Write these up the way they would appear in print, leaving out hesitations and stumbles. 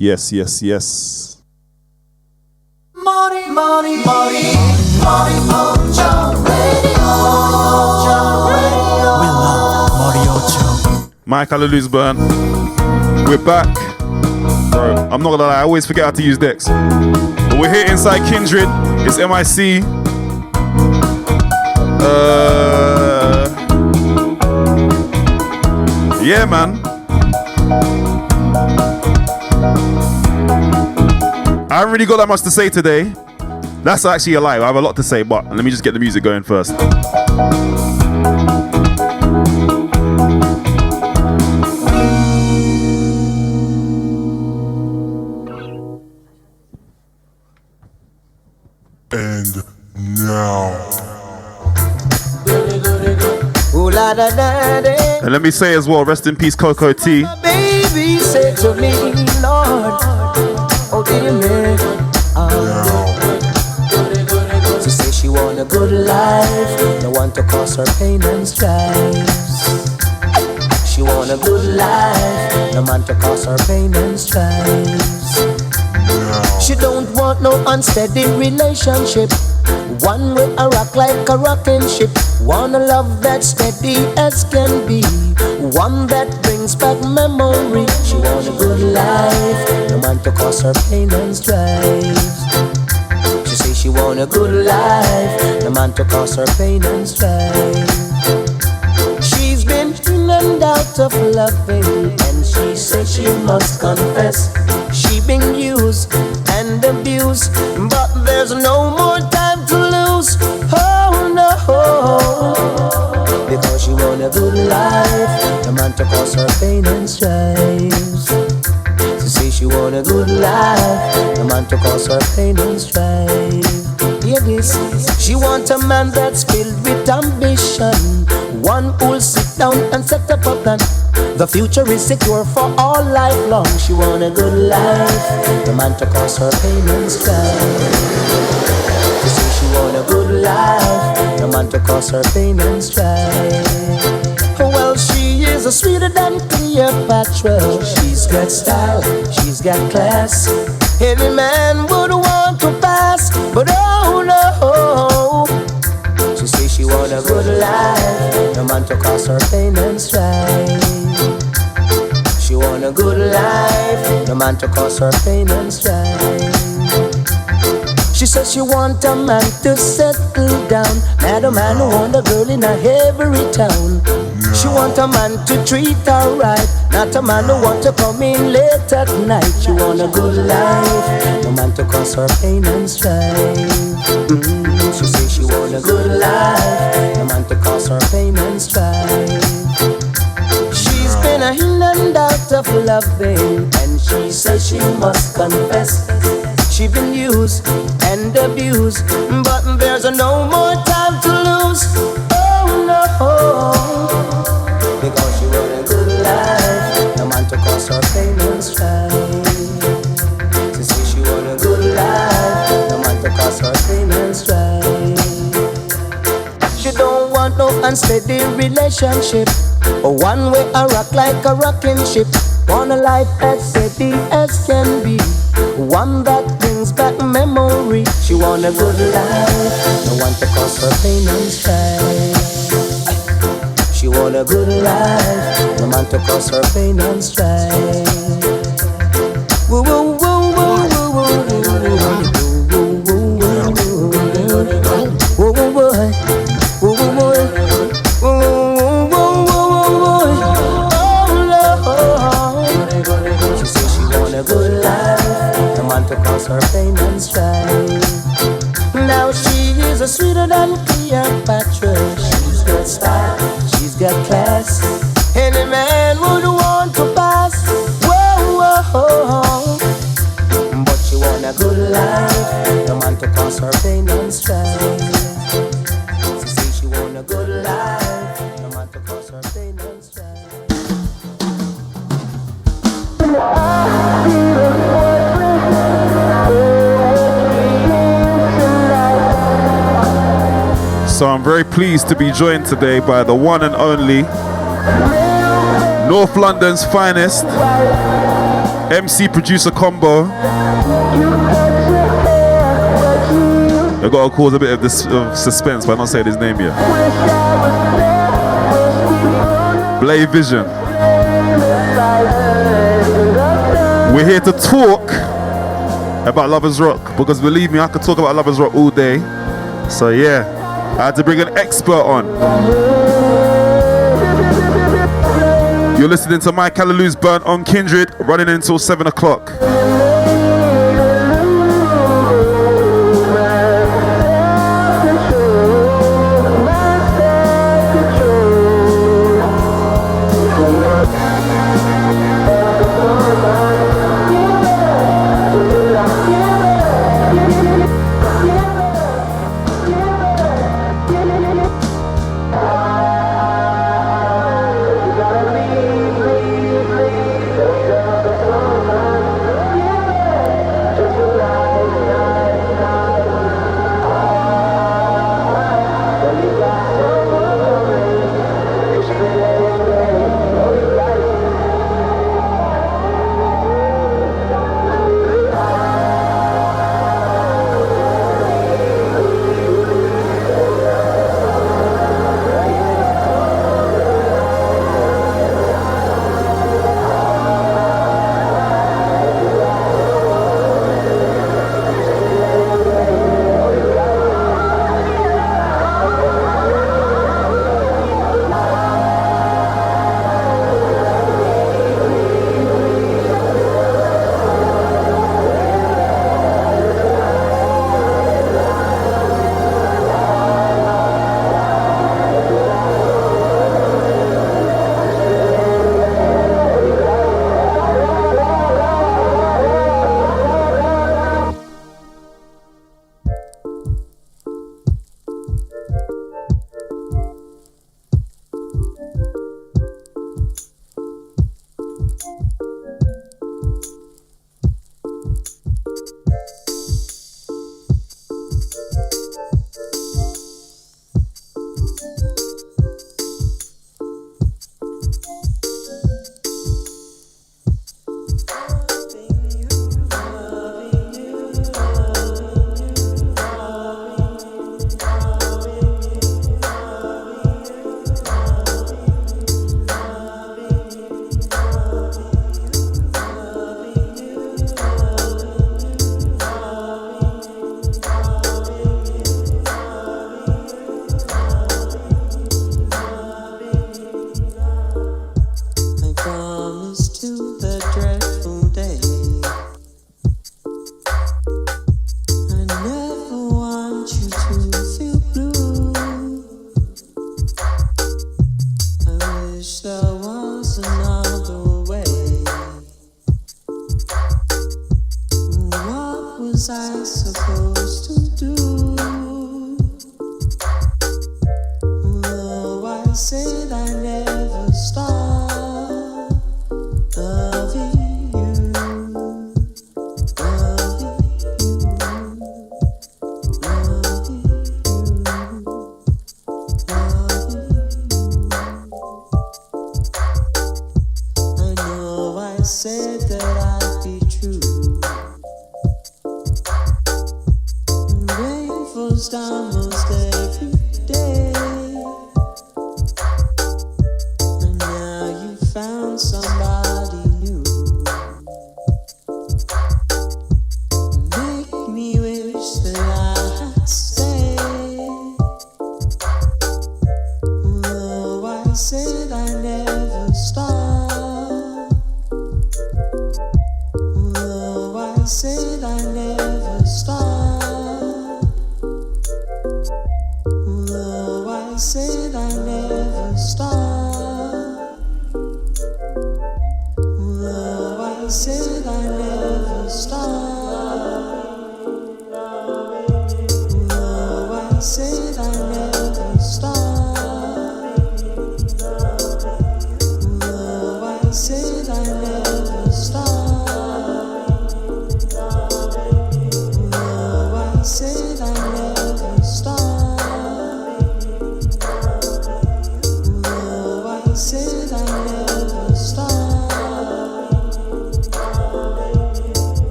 Yes, yes, yes. Money, money, money, money Mojo Radio. We love Mojo. My CALLALOO'S burn. We're back. Bro, I'm not gonna lie, I always forget how to use decks. But we're here inside Kindred. It's M.I.C. Yeah, man. I haven't really got that much to say today. That's actually a lie. I have a lot to say, but let me just get the music going first. And now. And let me say as well, rest in peace, Coco T. Baby said to me, Lord, oh dear me, she said she want a good life, no one to cause her pain and strife. She want a good life, no man to cause her pain and strife. She don't want no unsteady relationship, one way a rock like a rocking ship. Want a love that's steady as can be, one that brings back memory. She want a good life, no man to cause her pain and strife. She say she want a good life, no man to cause her pain and strife. She's been in and out of loving, and she said she must confess she been used and abused, but there's no more time to lose. Oh no, because she want a good life, no man to cause her pain and strife. She say she want a good life, no man to cause her pain and strife. Hear this, she want a man that's filled with ambition, one who'll sit down and set up a plan. The future is secure for all life long. She want a good life, the man to cause her pain and strife. She say she want a good life, the man to cause her pain and strife. Well, she is a sweeter than Cleopatra. She's got style, she's got class. Any man would want to pass, but oh no. She say she want a good life, the man to cause her pain and strife. She want a good life, no man to cause her pain and strife. She says she want a man to settle down, not a man who want a girl in a every town. She want a man to treat her right, not a man who want to come in late at night. She want a good life, no man to cause her pain and strife. She say she want a good life, no man to cause her pain and strife. She's been a in and out of loving, and she says she must confess she been used and abused, but there's no more time to lose. Oh no, because she want a good life, no man to cause her pain and strife. She say she want a good life, no man to cause her pain and strife. She don't want no unsteady relationship, or one way a rock like a rocking ship. Want a life as steady as can be, one that brings back memory. She want a good life, no one to cause her pain and strife. She want a good life, no man to cause her pain and strife. Woo woo woo woo woo woo woo woo woo woo. To cause her pain and strife. Now she is a sweeter than Cleopatra. She's got style, she's got class. Any man would want to pass. Whoa, whoa. But she want a good life, no man to cause her pain and strife. She say she want a good life, no man to cause her pain and strife. So I'm very pleased to be joined today by the one and only North London's finest, MC producer combo. I gotta cause a bit of this suspense by not saying his name yet. Blay Vision. We're here to talk about Lovers Rock, because believe me, I could talk about Lovers Rock all day. So yeah, I had to bring an expert on. You're listening to my CALLALOO'S Burnt on Kindred, running until 7 o'clock.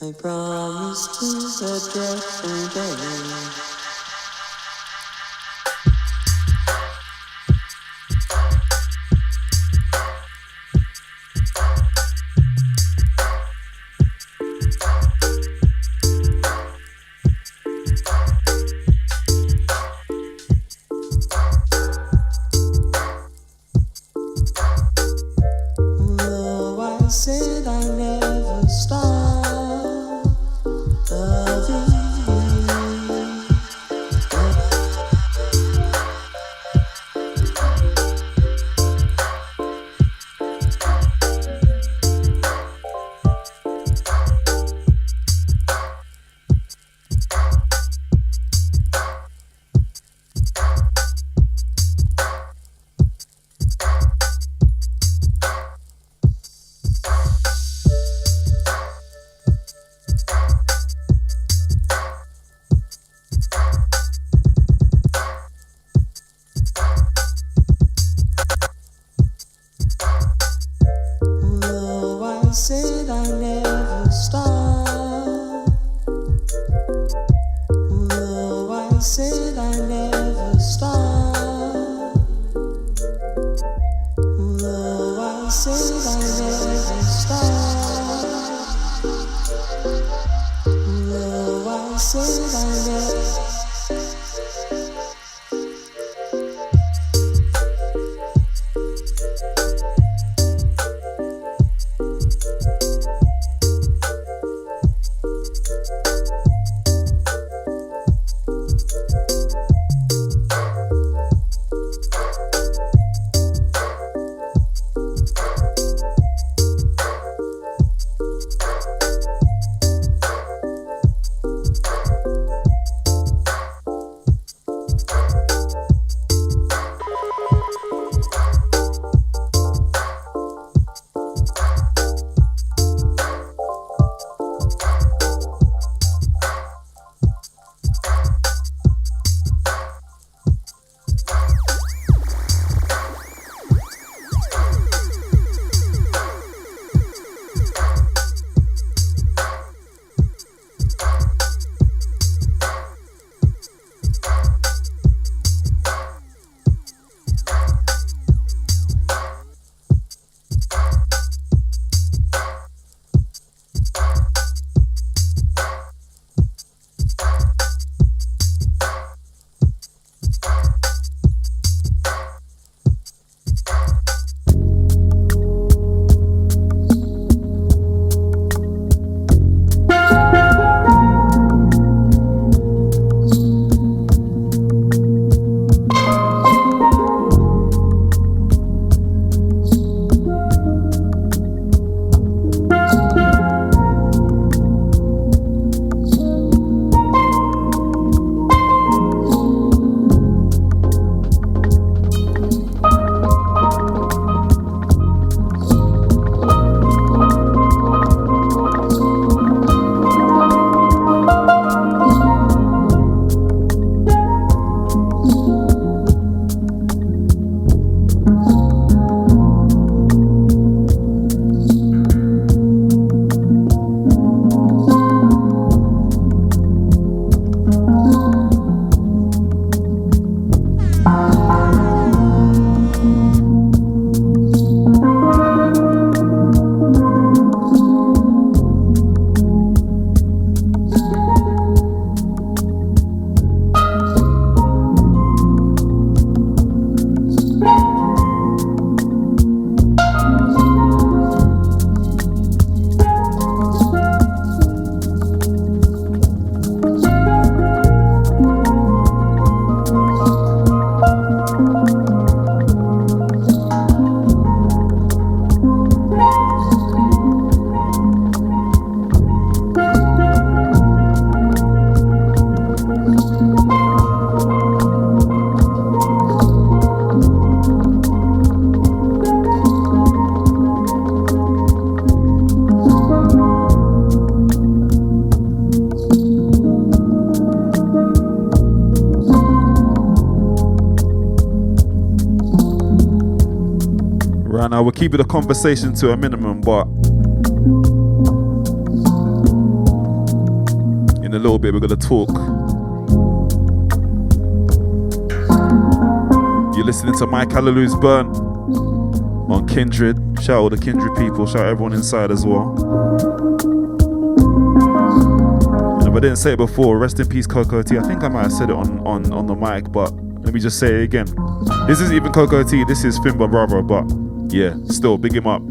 I promise to the dreadful day. No, I said I never stop loving you. No, I said I never stop. No, I said I never stop. No, I said I never stop. No, I said I never. Right now, we're keeping the conversation to a minimum, but little bit. We're gonna talk. You're listening to my CALLALOO'S Burn on Kindred. Shout out all the Kindred people. Shout out everyone inside as well. And if I didn't say it before, rest in peace, Coco T. I think I might have said it on the mic, but let me just say it again. This isn't even Coco T. This is Fimba Bravo, but yeah, still big him up.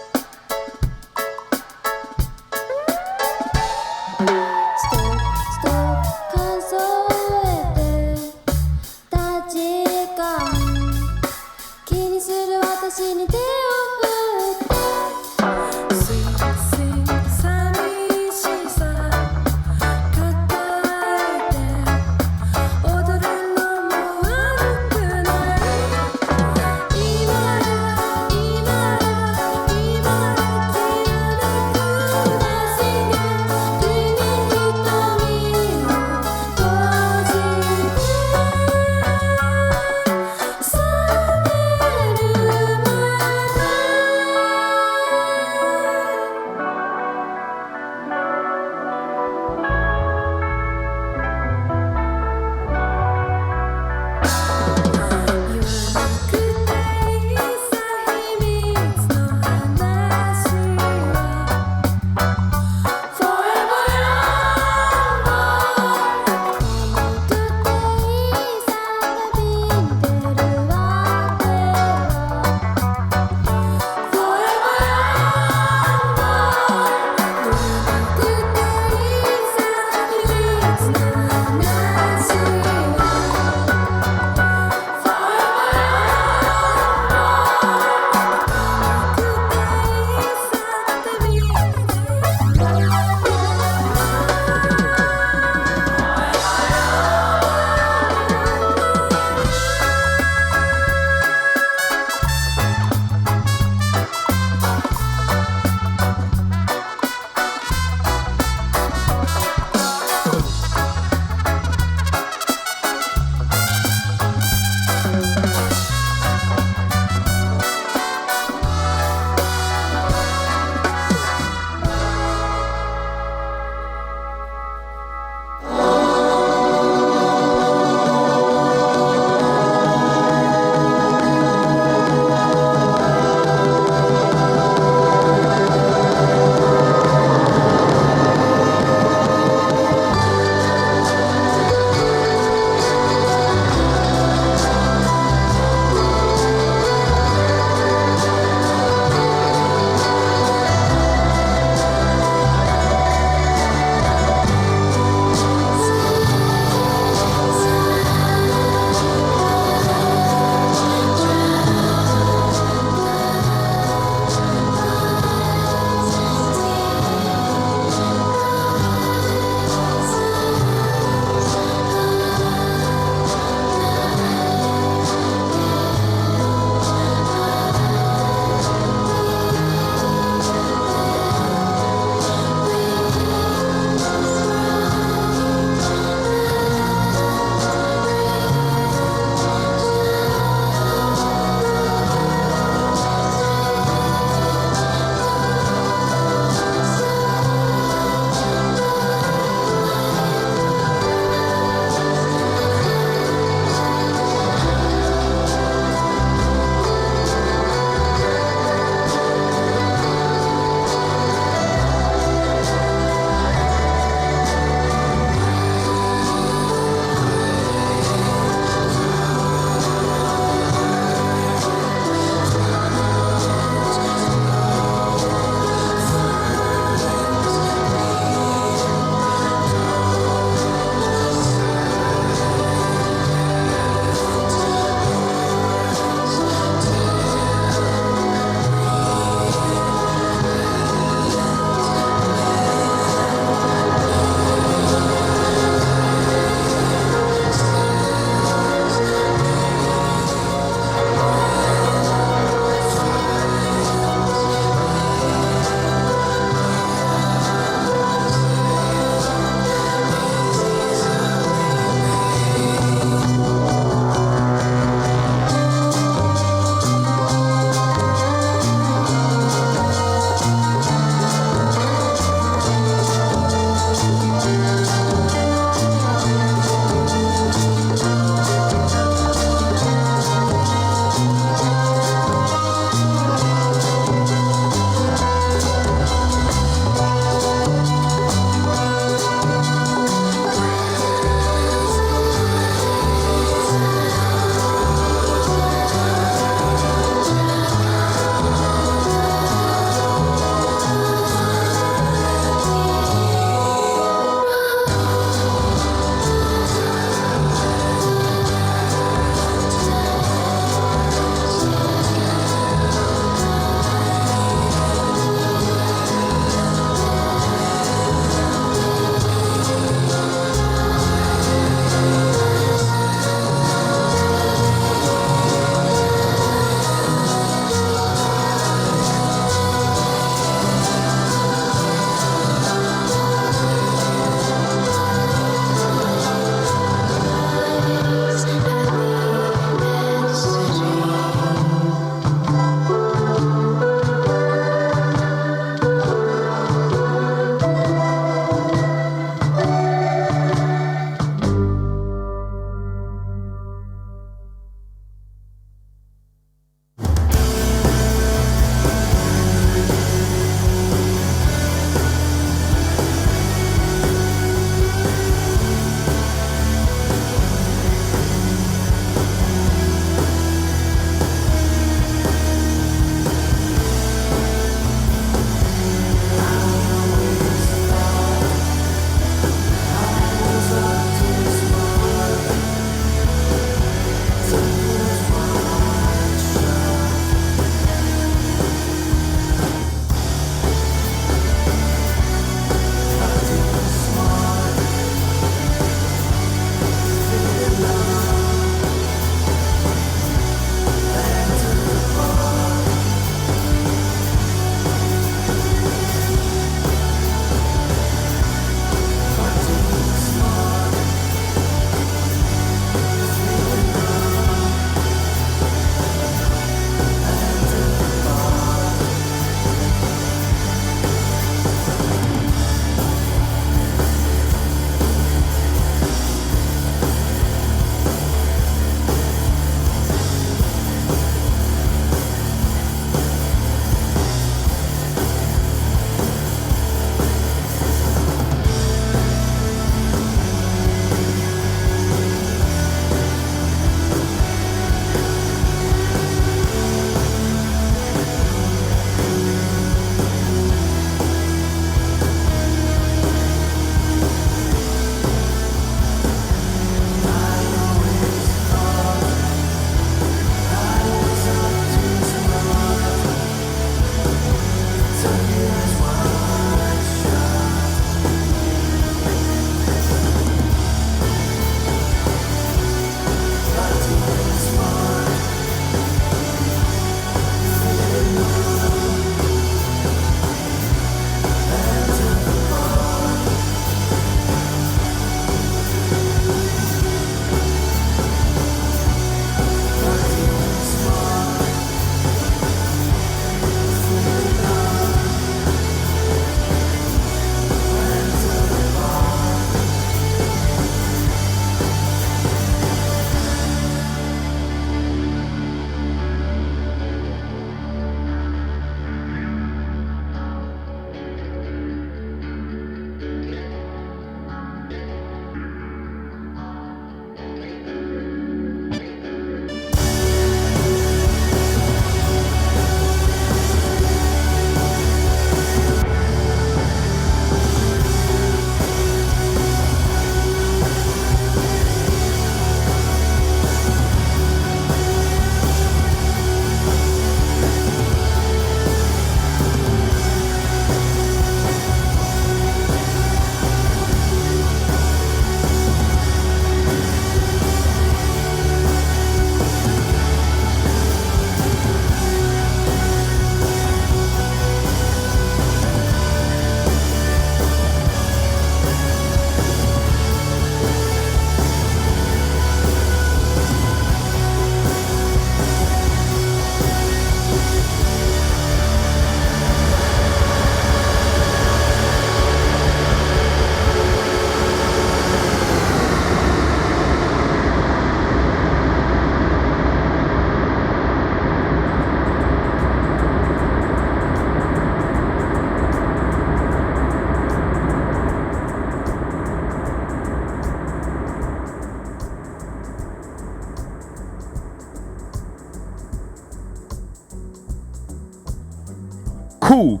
Cool.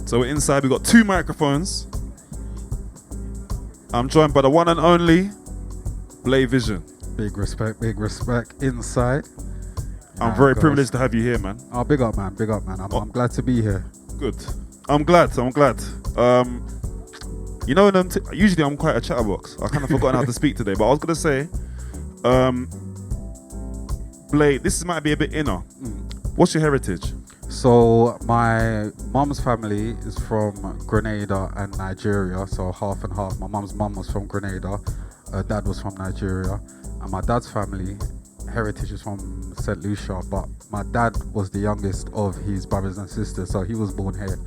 So we're inside. We got 2 microphones. I'm joined by the one and only Blade Vision. Big respect inside. I'm very privileged to have you here, man. Oh, big up, man. I'm glad to be here. Good. I'm glad. You know, usually I'm quite a chatterbox. I kind of forgotten how to speak today, but I was gonna say, Blade, this might be a bit inner. What's your heritage? So my mum's family is from Grenada and Nigeria, so half and half. My mum's mum was from Grenada, her dad was from Nigeria, and my dad's family heritage is from St. Lucia, but my dad was the youngest of his brothers and sisters, so he was born here.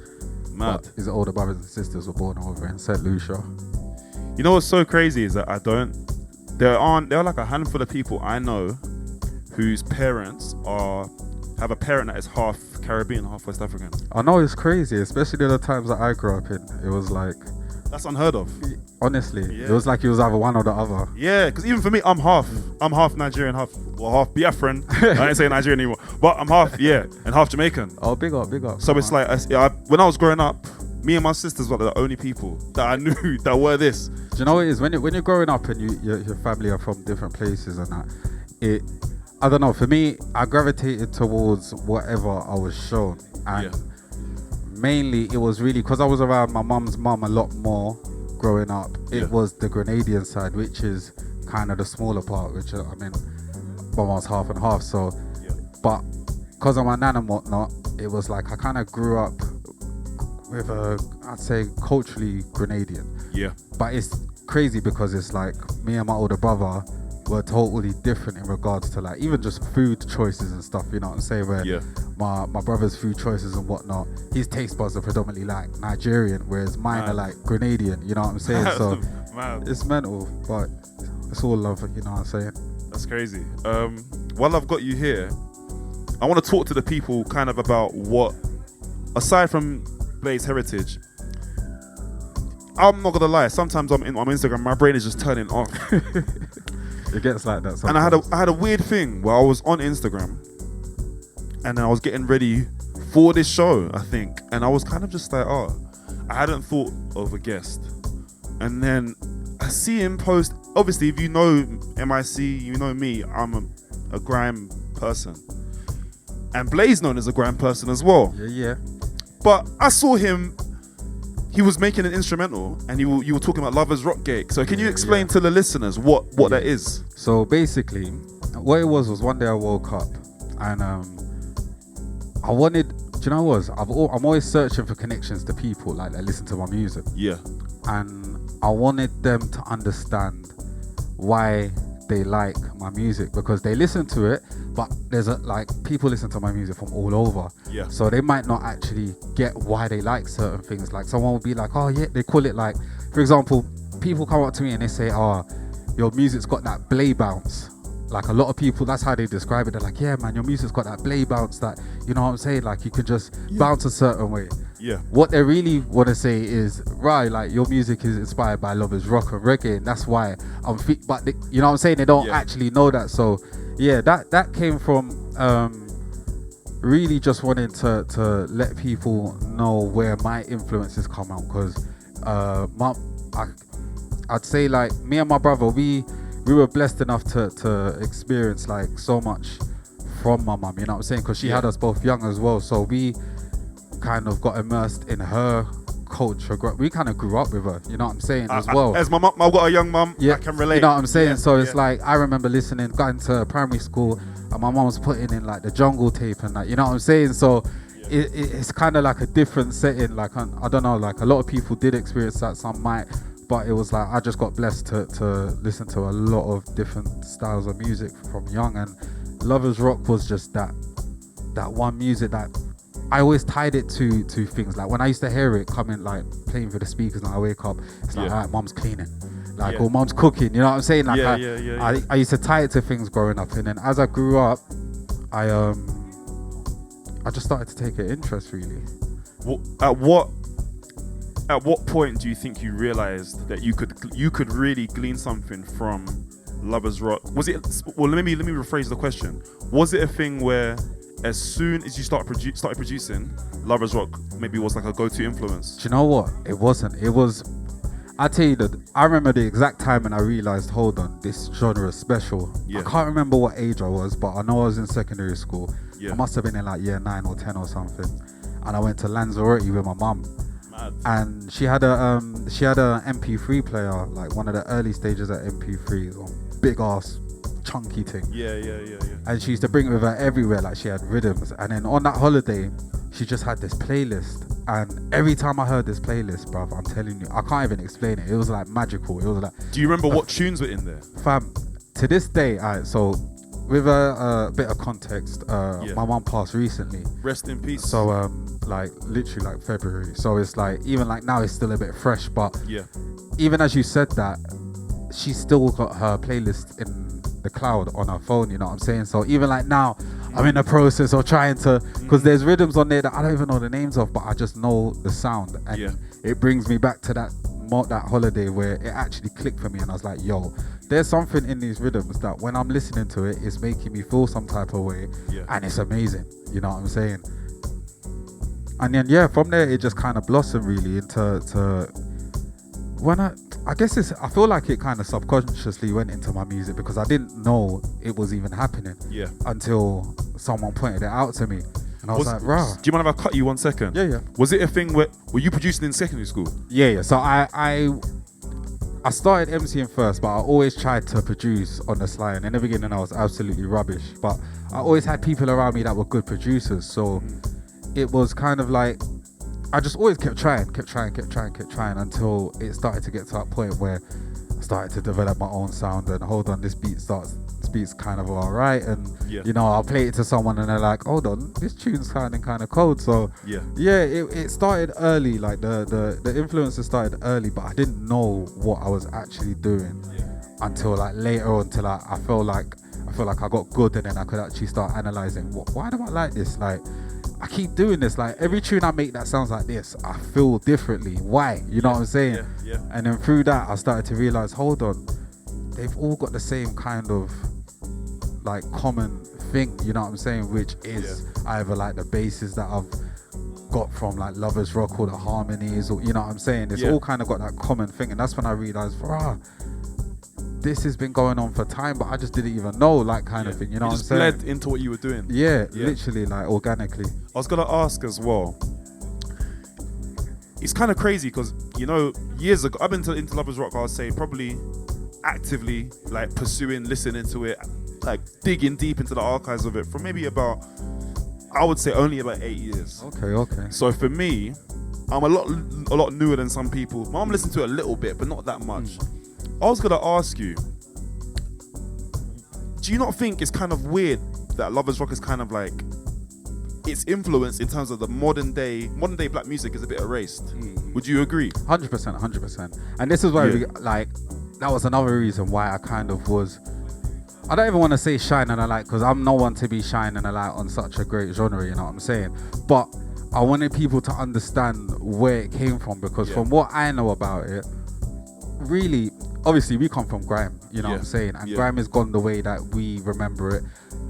Mad. But his older brothers and sisters were born over in St. Lucia. You know what's so crazy is that there are like a handful of people I know whose parents have a parent that is half Caribbean, half West African. I know, it's crazy, especially the times that I grew up in. It was like, that's unheard of. Honestly, Yeah. it was like it was either one or the other. Yeah, because even for me, I'm half Nigerian, half Biafran. I ain't saying Nigerian anymore, but I'm half, and half Jamaican. Oh, big up. So it's like, when I was growing up, me and my sisters were the only people that I knew that were this. Do you know what it is? When you're growing up and your family are from different places and that, I don't know, for me, I gravitated towards whatever I was shown. And mainly it was really, because I was around my mum's mum a lot more growing up, it was the Grenadian side, which is kind of the smaller part, which I mean, my mum's half and half. So, but because of my nan and whatnot, it was like I kind of grew up with I'd say culturally Grenadian. Yeah. But it's crazy because it's like me and my older brother were totally different in regards to like even just food choices and stuff, you know what I'm saying? Where my brother's food choices and whatnot, his taste buds are predominantly like Nigerian, whereas mine are like Grenadian, you know what I'm saying? So it's mental, but it's all love, you know what I'm saying? That's crazy. While I've got you here, I want to talk to the people kind of about what, aside from Blade's heritage, I'm not gonna lie, sometimes I'm on Instagram, my brain is just turning off. It gets like that sometimes. And I had a weird thing where I was on Instagram and then I was getting ready for this show, I think, and I was kind of just like, I hadn't thought of a guest. And then I see him post, obviously if you know M.I.C, you know me, I'm a grime person. And Blade's known as a grime person as well. Yeah. But I saw him, he was making an instrumental and you were talking about Lovers Rock Gate. So can you explain to the listeners what that is? So basically, what it was one day I woke up and I wanted, do you know what it was? I'm always searching for connections to people like that listen to my music. Yeah. And I wanted them to understand why they like my music, because they listen to it, but there's people listen to my music from all over. Yeah. So they might not actually get why they like certain things. Like someone will be like, oh yeah, they call it like, for example, people come up to me and they say, oh, your music's got that blade bounce. Like a lot of people, that's how they describe it. They're like, yeah, man, your music's got that blade bounce that, you know what I'm saying? Like you can just bounce a certain way. Yeah. What they really want to say is, right, like your music is inspired by Lovers Rock and reggae, and that's why but you know what I'm saying? They don't actually know that. So yeah, that came from really just wanting to let people know where my influences come out, because I'd say like me and my brother, we were blessed enough to experience like so much from my mum, you know what I'm saying? Because she had us both young as well, so we kind of got immersed in her culture. We kind of grew up with her, you know what I'm saying, as well. As my mum, I've got a young mum, I can relate. You know what I'm saying? So it's like, I remember listening, got into primary school, and my mum was putting in like the jungle tape and that, you know what I'm saying? So it's kind of like a different setting. Like, I don't know, like a lot of people did experience that, some might, but it was like, I just got blessed to listen to a lot of different styles of music from young, and Lovers Rock was just that one music that I always tied it to things. Like when I used to hear it coming, like playing through the speakers and I wake up, it's like, all right, mum's cleaning, like, or mum's cooking, you know what I'm saying? Like I used to tie it to things growing up, and then as I grew up, I just started to take an interest really. At what point do you think you realized that you could really glean something from Lovers Rock? Was it, well, let me rephrase the question. Was it a thing where as soon as you started producing, Lovers Rock maybe was like a go-to influence? Do you know what? It wasn't. It was. I tell you that I remember the exact time when I realized, hold on, this genre is special. Yeah. I can't remember what age I was, but I know I was in secondary school. Yeah. I must have been in like year 9 or 10 or something, and I went to Lanzarote with my mum. Mad. And she had a MP3 player, like one of the early stages at MP3, big ass chunky thing. Yeah. And she used to bring it with her everywhere, like she had rhythms. And then on that holiday, she just had this playlist. And every time I heard this playlist, bruv, I'm telling you, I can't even explain it. It was like magical. It was like. Do you remember what tunes were in there? Fam, to this day, so with a bit of context, my mum passed recently. Rest in peace. So like literally like February. So it's like even like now it's still a bit fresh, but yeah. Even as you said that, she's still got her playlist in the cloud on her phone, you know what I'm saying? So even like now, I'm in the process of trying to, because there's rhythms on there that I don't even know the names of, but I just know the sound, and it brings me back to that holiday where it actually clicked for me, and I was like, yo, there's something in these rhythms that when I'm listening to it, it's making me feel some type of way, and it's amazing, you know what I'm saying? And then from there it just kind of blossomed really into when I guess I feel like it kind of subconsciously went into my music, because I didn't know it was even happening until someone pointed it out to me, and I was like, rah. Do you mind if I cut you 1 second? Yeah. Was it a thing were you producing in secondary school? Yeah. So I started MCing first, but I always tried to produce on the sly, and in the beginning I was absolutely rubbish, but I always had people around me that were good producers, so it was kind of like I just always kept trying until it started to get to that point where I started to develop my own sound, and hold on, this beat's kind of alright, and you know, I'll play it to someone and they're like, hold on, this tune's sounding kind of cold. So it started early, like the influences started early, but I didn't know what I was actually doing until like later on, till I feel like I got good, and then I could actually start analyzing why do I like this, like I keep doing this, like every tune I make that sounds like this, I feel differently. Why? You know what I'm saying? Yeah. And then through that, I started to realize, hold on, they've all got the same kind of like common thing, you know what I'm saying? Which is either like the basses that I've got from like Lovers Rock, or the harmonies, or you know what I'm saying? It's all kind of got that common thing, and that's when I realized, this has been going on for time, but I just didn't even know, like kind of thing, you know what I'm saying? Bled into what you were doing. Yeah, literally, like organically. I was gonna ask as well. It's kind of crazy because, you know, years ago, I've been into Lovers Rock, I'll say probably actively like pursuing, listening to it, like digging deep into the archives of it for maybe about, I would say only about 8 years. Okay. So for me, I'm a lot newer than some people. My mum listened to it a little bit, but not that much. I was gonna ask you, do you not think it's kind of weird that Lovers Rock is kind of like, its influence in terms of the modern day black music is a bit erased? Would you agree? 100%. And this is why that was another reason why I kind of was, I don't even want to say shining a light, because I'm no one to be shining a light on such a great genre, you know what I'm saying? But I wanted people to understand where it came from, because from what I know about it, really, obviously we come from grime, you know what I'm saying? And grime has gone the way that we remember it.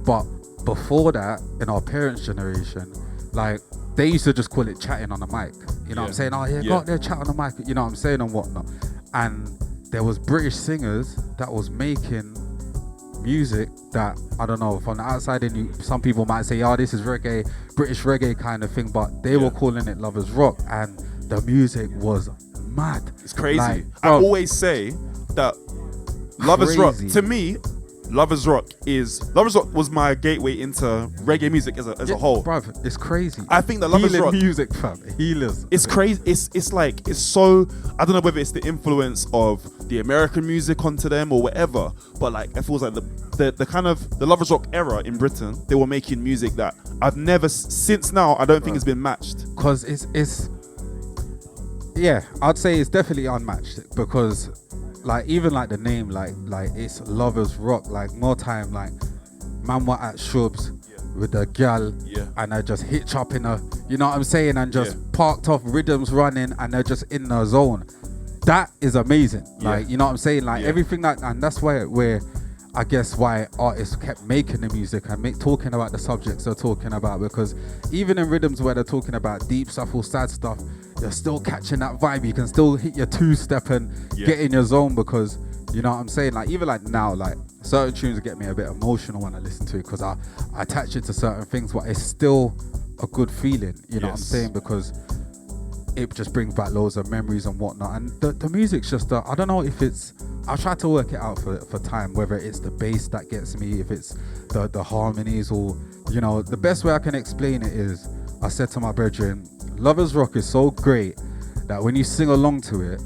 But before that, in our parents' generation, like they used to just call it chatting on the mic. You know what I'm saying? Oh yeah, go out there, chat on the mic, you know what I'm saying, and whatnot. And there was British singers that was making music that, I don't know, from the outside in, some people might say, oh, this is reggae, British reggae kind of thing, but they were calling it Lovers Rock, and the music was mad. It's crazy. Like, I always say that Lovers Rock, to me, Lovers Rock was my gateway into reggae music as a whole. Bruv, it's crazy. I think that Lovers Rock music, fam. Healers. It's crazy. It's like, it's so, I don't know whether it's the influence of the American music onto them or whatever, but like it feels like the kind of the Lovers Rock era in Britain, they were making music that I've never since now I don't think it's been matched. Because it's I'd say it's definitely unmatched, because like even like the name, like it's Lovers Rock, like more time, like man were at Shubs with a gal and I just hitch up in a, you know what I'm saying, and just parked off, rhythms running, and they're just in the zone. That is amazing. Like, you know what I'm saying, like everything that, and that's where I guess why artists kept making the music and talking about the subjects they're talking about, because even in rhythms where they're talking about deep stuff or sad stuff, you're still catching that vibe. You can still hit your two-step and get in your zone, because you know what I'm saying, like even like now, like certain tunes get me a bit emotional when I listen to it, because I attach it to certain things, but it's still a good feeling, you know what I'm saying, because it just brings back loads of memories and whatnot. And the music's just I don't know if it's, I'll try to work it out for time, whether it's the bass that gets me, if it's the harmonies, or you know, the best way I can explain it is, I said to my brethren, Lovers Rock is so great that when you sing along to it,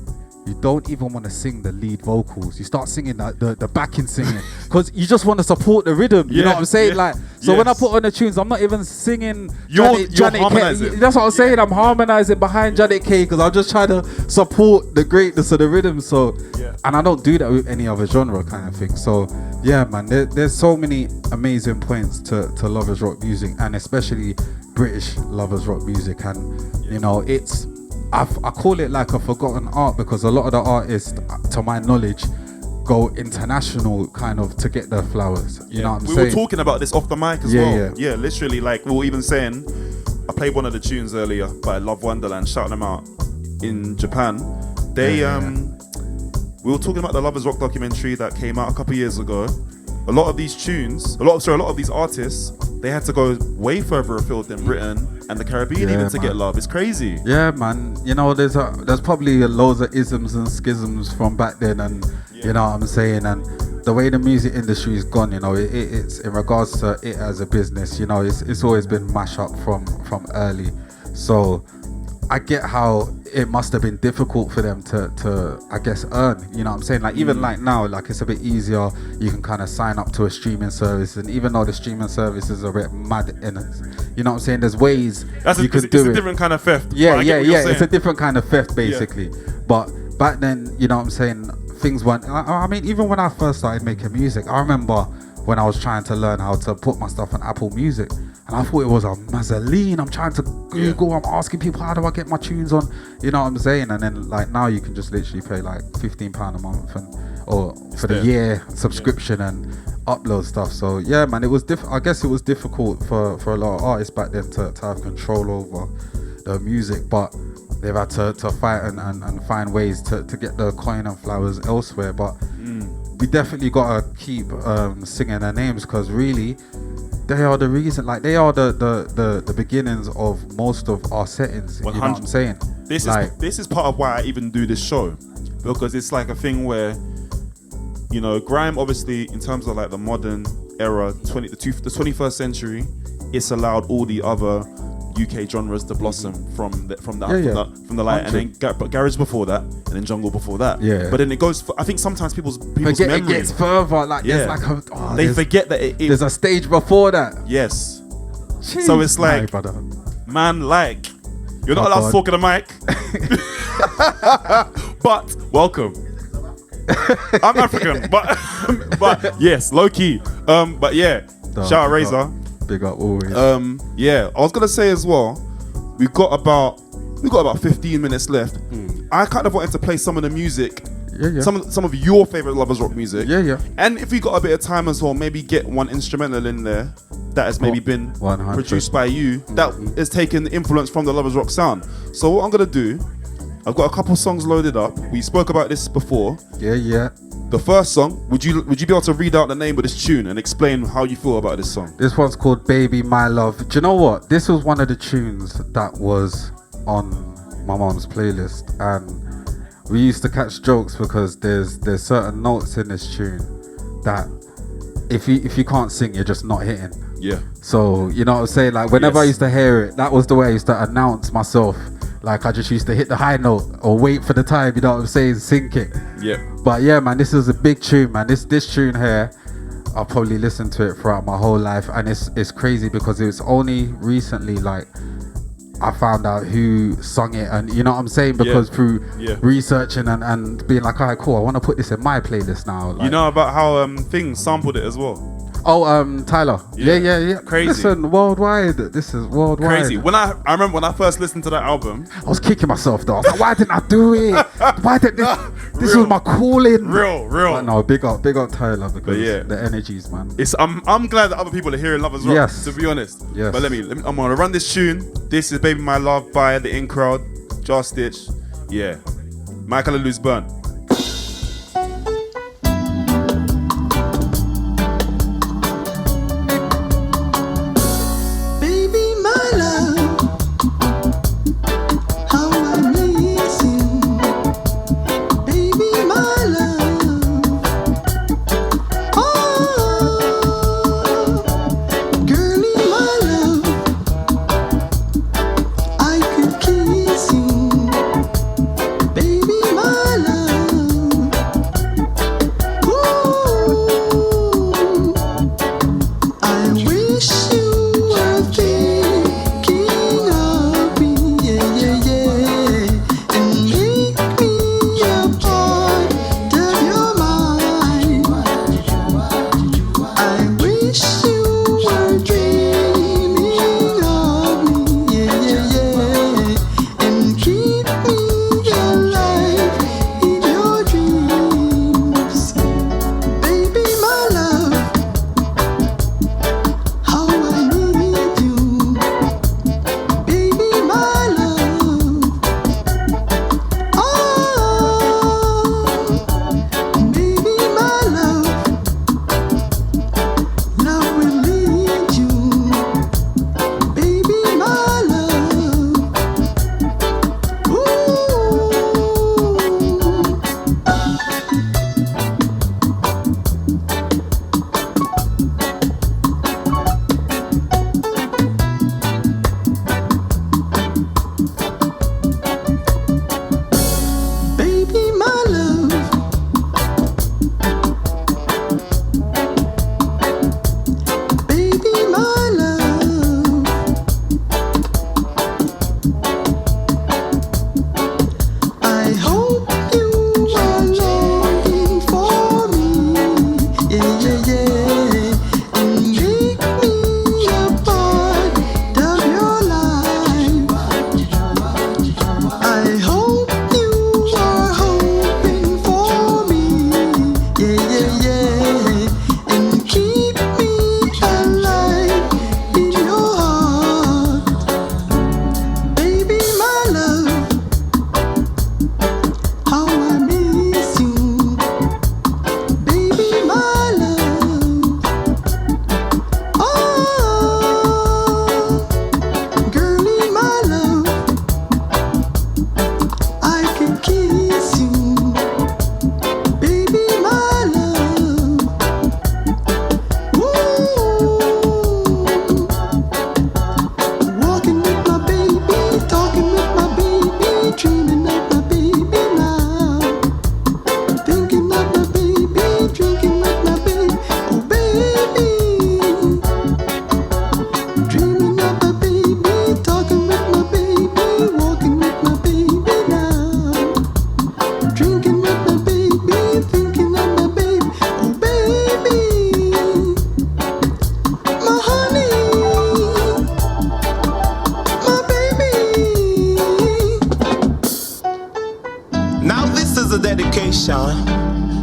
you don't even want to sing the lead vocals. You start singing the backing singing, because you just want to support the rhythm. You know what I'm saying? Like, so when I put on the tunes, I'm not even singing. You're harmonizing. K. That's what I'm saying. I'm harmonizing behind Janet K, because I'm just trying to support the greatness of the rhythm. So, and I don't do that with any other genre kind of thing. So, yeah, man, there's so many amazing points to Lovers Rock music, and especially British Lovers Rock music. And you know, it's, I call it like a forgotten art, because a lot of the artists, to my knowledge, go international kind of to get their flowers. You know what I'm saying? We were talking about this off the mic as well. Yeah, literally, like we were even saying, I played one of the tunes earlier by Love Wonderland, shouting them out in Japan. They we were talking about the Lovers Rock documentary that came out a couple years ago. A lot of these tunes, a lot of these artists, they had to go way further afield than Britain and the Caribbean even to get love. It's crazy. Yeah, man. You know, there's probably loads of isms and schisms from back then, and you know what I'm saying. And the way the music industry is gone, you know, it's in regards to it as a business. You know, it's always been mash up from early. So I get how it must have been difficult for them to I guess earn, you know what I'm saying, like even like now, like it's a bit easier, you can kind of sign up to a streaming service, and even though the streaming service is a bit mad in it, you know what I'm saying, there's ways you could do it. It's a different kind of theft. Yeah, it's a different kind of theft basically. But back then, you know what I'm saying, things weren't, I mean, even when I first started making music, I remember when I was trying to learn how to put my stuff on Apple Music, and I thought it was a mazzoline. I'm trying to Google, I'm asking people, how do I get my tunes on? You know what I'm saying? And then like now you can just literally pay like £15 a month or for the year subscription and upload stuff. So yeah, man, it was I guess it was difficult for a lot of artists back then to have control over the music, but they've had to fight and find ways to get the coin and flowers elsewhere. But we definitely gotta keep singing their names, because really they are the reason, like they are the beginnings of most of our settings. 100. You know what I'm saying? This is part of why I even do this show, because it's like a thing where, you know, grime obviously in terms of like the modern era, the 21st century, it's allowed all the other UK genres to blossom from the light, and then garage before that, and then jungle before that. Yeah. But then it goes. I think sometimes people's memory, it gets further. Like there's like they forget that there's a stage before that. Yes. Jeez. So it's like, man, like you're not allowed to talk in the mic. But welcome. I'm African, but yes, low key. But yeah, shout out Razor. Big up always. Yeah, I was gonna say as well, we've got about 15 minutes left. I kind of wanted to play some of the music, some of your favorite Lovers Rock music. And if we got a bit of time as well, maybe get one instrumental in there that has maybe been 100. Produced by you, that has taken influence from the Lovers Rock sound. So what I'm gonna do, I've got a couple songs loaded up. We spoke about this before. Yeah. The first song, would you be able to read out the name of this tune and explain how you feel about this song? This one's called Baby My Love. Do you know what? This was one of the tunes that was on my mom's playlist, and we used to catch jokes because there's certain notes in this tune that if you can't sing, you're just not hitting. Yeah. So you know what I'm saying? Like whenever I used to hear it, that was the way I used to announce myself. Like I just used to hit the high note or wait for the time, you know what I'm saying, sync it. Yeah. But yeah, man, this is a big tune, man. This tune here, I'll probably listen to it throughout my whole life, and it's crazy because it's only recently like I found out who sung it, and you know what I'm saying, because through researching and being like, alright, cool, I want to put this in my playlist now. Like, you know about how Things sampled it as well. Oh, Tyler. Yeah. Crazy. Listen, worldwide. This is worldwide. Crazy. I remember when I first listened to that album. I was kicking myself though. I was like, why didn't I do it? Why did this Real. was my calling. Real. But no, big up Tyler because yeah. the energies, man. I'm glad that other people are hearing love as well. Yes. To be honest. Yes. But let me. I'm gonna run this tune. This is "Baby My Love" by the In Crowd, Jar Stitch. Yeah. CALLALOO'S Burn.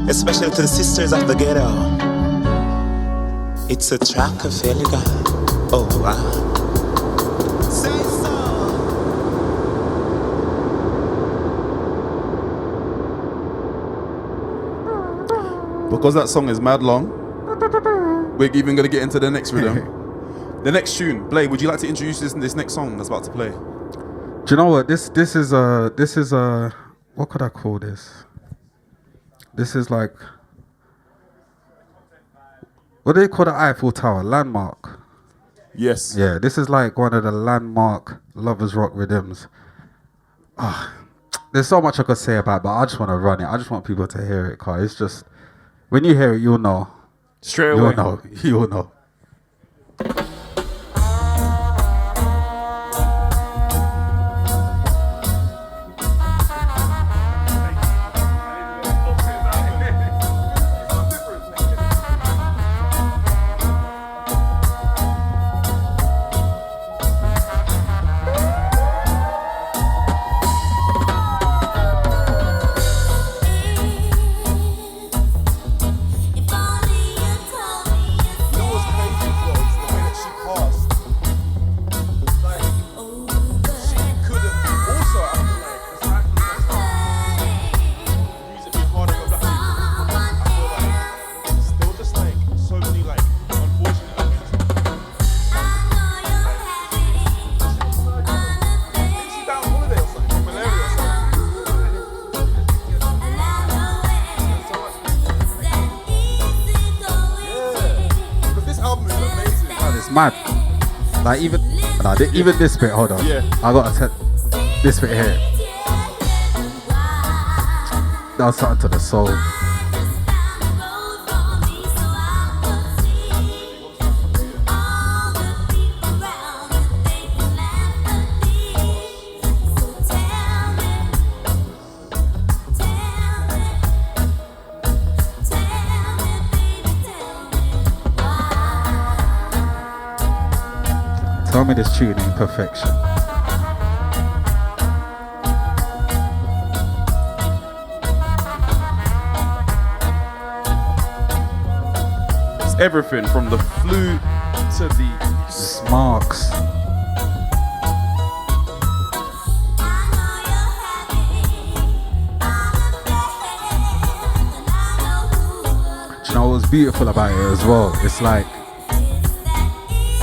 Especially to the sisters of the ghetto. It's a track of feeling. Oh wow. Say so. Because that song is mad long, we're even gonna get into the next rhythm. The next tune. Blade, would you like to introduce this next song that's about to play? Do you know what? This is what could I call this? This is like, what do they call the Eiffel Tower? Landmark. Yes. Yeah, this is like one of the landmark Lovers Rock rhythms. There's so much I could say about it, but I just want to run it. I just want people to hear it, cause it's just, when you hear it, you'll know. Straight away. You'll know. mad. Like even this bit. Hold on. Yeah. I gotta tell this bit here. That was something to the soul. Tell me this tune ain't perfection. It's everything from the flute to the Smarks. Do you know what's beautiful about it as well? It's like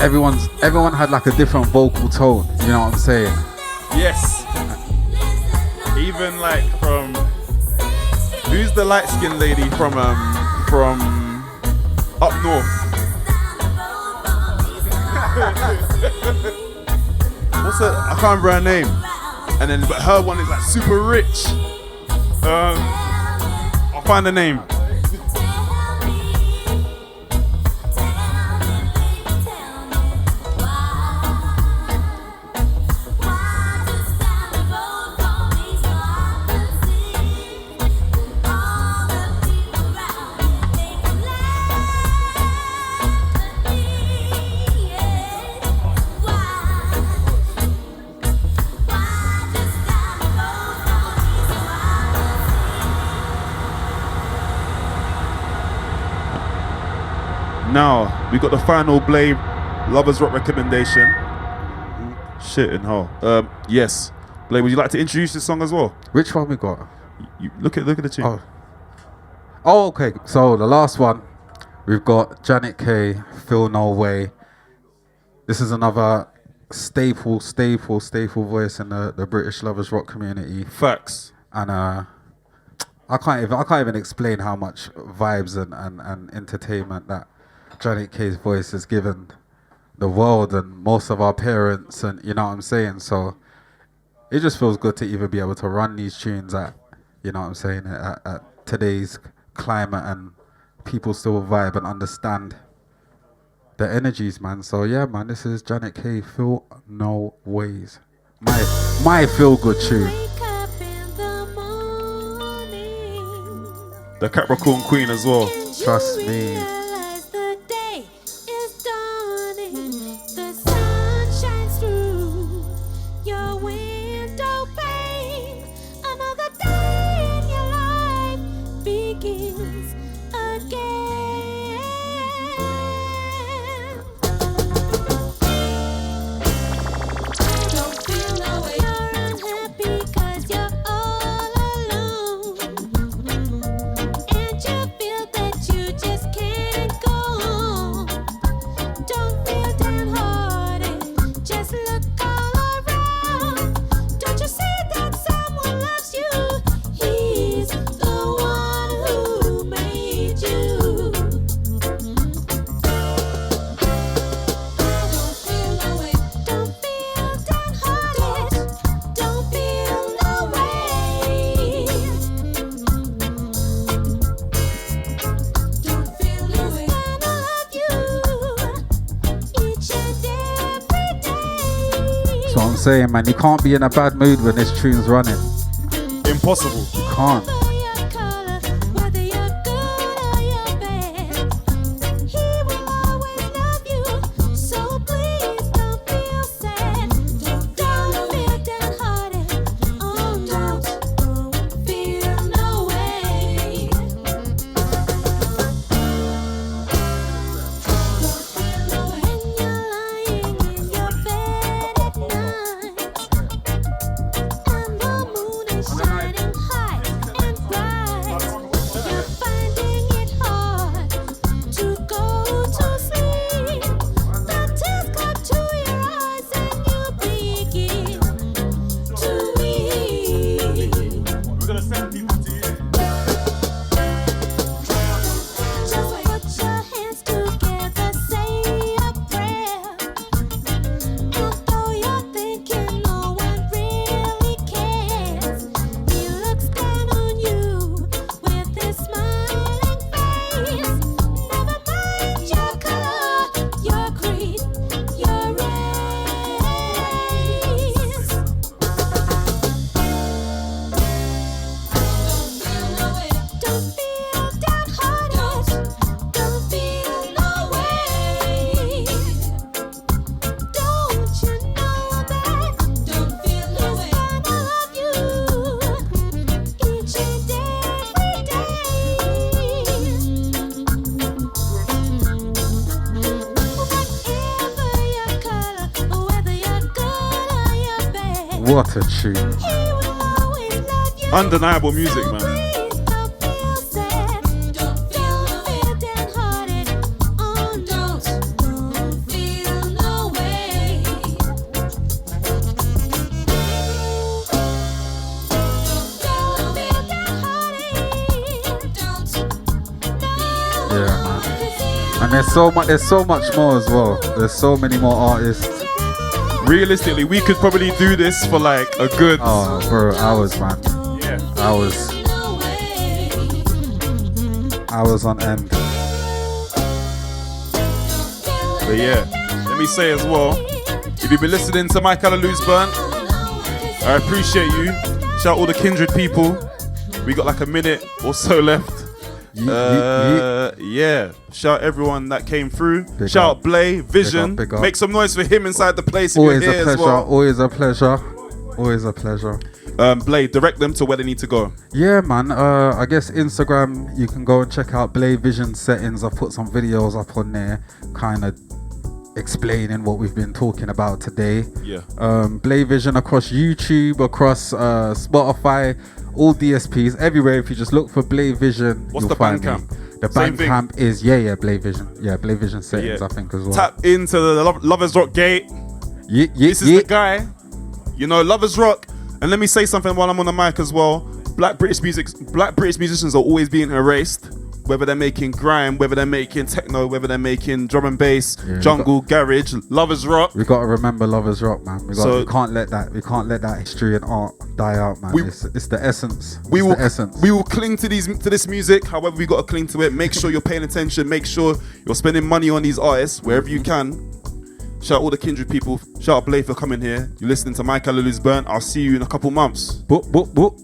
everyone had like a different vocal tone. You know what I'm saying? yes. Even like from who's the light skinned lady from up north? What's her? I can't remember her name. And then but her one is like super rich. I'll find the name. Now we got the final Blade Lovers Rock recommendation. Shit in hell. Yes, Blade. Would you like to introduce this song as well? Which one we got? You look at the tune. Oh, okay. So the last one, we've got Janet K, Feel No Way. This is another staple voice in the British Lovers Rock community. Facts. And I can't even explain how much vibes and entertainment that Janet K's voice has given the world and most of our parents, and you know what I'm saying. So it just feels good to even be able to run these tunes at, you know what I'm saying, at today's climate, and people still vibe and understand the energies, man. So yeah, man, this is Janet K, Feel No Ways. My feel good tune. The Capricorn Queen as well. Trust me. Saying, man, you can't be in a bad mood when this tune's running. Impossible. You can't. Just put your hands together, say a prayer. What a tune. Undeniable music, man. Yeah, man. And there's so much more as well. There's so many more artists. Realistically, we could probably do this for like a good bro, hours, man. Yeah. Hours on end. But yeah, let me say as well, if you've been listening to my CALLALOO'S Burnt, I appreciate you. Shout all the Kindred people. We got like a minute or so left. Yeah. Shout everyone that came through. Shout out Blay, Vision. Big up. Make some noise for him inside the place. Always if you're a here pleasure. as well. Always a pleasure. Always a pleasure. Blay, direct them to where they need to go. Yeah, man. I guess Instagram, you can go and check out Blay Vision settings. I've put some videos up on there, kind of explaining what we've been talking about today. Yeah. Blay Vision across YouTube, across Spotify, all DSPs, everywhere. If you just look for Blay Vision, What's you'll the find Bandcamp? me. The Same thing. Bandcamp is Blay Vision. Yeah, Blay Vision settings, Yeah. I think as well. Tap into the Lovers Rock gate. Yeah, This is the guy. You know, Lovers Rock. And let me say something while I'm on the mic as well. Black British musicians are always being erased. Whether they're making grime, whether they're making techno, whether they're making drum and bass, jungle, garage, Lovers Rock. We gotta remember Lovers Rock, man. We So- can't let that history and art die out, man. It's the essence. We will, the essence. we will cling to this music. However, we gotta cling to it. Make sure you're paying attention. Make sure you're spending money on these artists wherever you can. Shout out all the Kindred people. Shout out Blay for coming here. You're listening to my CALLALOO'S Burnt. I'll see you in a couple months. Boop, boop, boop.